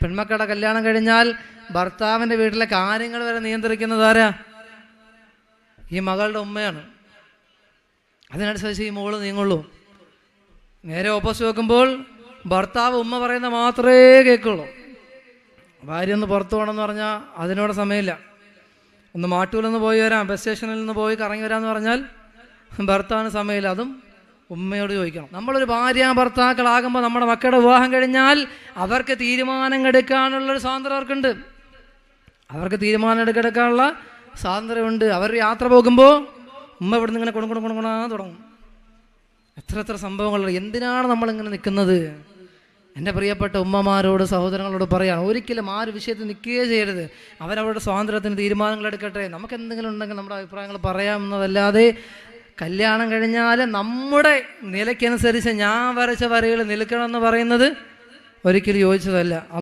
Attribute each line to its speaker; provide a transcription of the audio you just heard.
Speaker 1: പെൺമക്കളുടെ കല്യാണം കഴിഞ്ഞാൽ ഭർത്താവിൻ്റെ വീട്ടിലെ കാര്യങ്ങൾ വരെ നിയന്ത്രിക്കുന്നത് ആരാ? ഈ മകളുടെ ഉമ്മയാണ്. അതിനനുസരിച്ച് ഈ മോള് നീങ്ങുള്ളൂ. നേരെ ഓപ്പോസിറ്റ് വെക്കുമ്പോൾ ഭർത്താവ് ഉമ്മ പറയുന്ന മാത്രമേ കേൾക്കുള്ളൂ. ഭാര്യ ഒന്ന് പുറത്തു പോകണമെന്ന് പറഞ്ഞാൽ അതിനോട് സമയമില്ല. ഒന്ന് മാട്ടൂലൊന്ന് പോയി വരാം, ബസ് സ്റ്റേഷനിൽ നിന്ന് പോയി കറങ്ങി വരാമെന്ന് പറഞ്ഞാൽ ഭർത്താവിന് സമയമില്ല. അതും ഉമ്മയോട് ചോദിക്കണം. നമ്മളൊരു ഭാര്യ ഭർത്താക്കളാകുമ്പോൾ നമ്മുടെ മക്കളുടെ വിവാഹം കഴിഞ്ഞാൽ അവർക്ക് തീരുമാനങ്ങൾ എടുക്കാനുള്ളൊരു സ്വാതന്ത്ര്യം അവർക്കുണ്ട്. അവർക്ക് തീരുമാനം എടുക്കാനുള്ള സ്വാതന്ത്ര്യമുണ്ട്. അവർ യാത്ര പോകുമ്പോൾ ഉമ്മ ഇവിടെ നിന്ന് ഇങ്ങനെ കൊടുക്കണ തുടങ്ങും. എത്ര സംഭവങ്ങളുണ്ട്. എന്തിനാണ് നമ്മളിങ്ങനെ നിൽക്കുന്നത്? എൻ്റെ പ്രിയപ്പെട്ട ഉമ്മമാരോട് സഹോദരങ്ങളോട് പറയാണ്, ഒരിക്കലും ആ ഒരു വിഷയത്തിൽ നിൽക്കുകയേ ചെയ്യരുത്. അവരവരുടെ സ്വാതന്ത്ര്യത്തിന് തീരുമാനങ്ങൾ എടുക്കട്ടെ. നമുക്ക് എന്തെങ്കിലും ഉണ്ടെങ്കിൽ നമ്മുടെ അഭിപ്രായങ്ങൾ പറയാമെന്നതല്ലാതെ കല്യാണം കഴിഞ്ഞാൽ നമ്മുടെ നിലയ്ക്കനുസരിച്ച് ഞാൻ വരച്ച വരയിൽ നിൽക്കണമെന്ന് പറയുന്നത് ഒരിക്കലും യോജിച്ചതല്ല.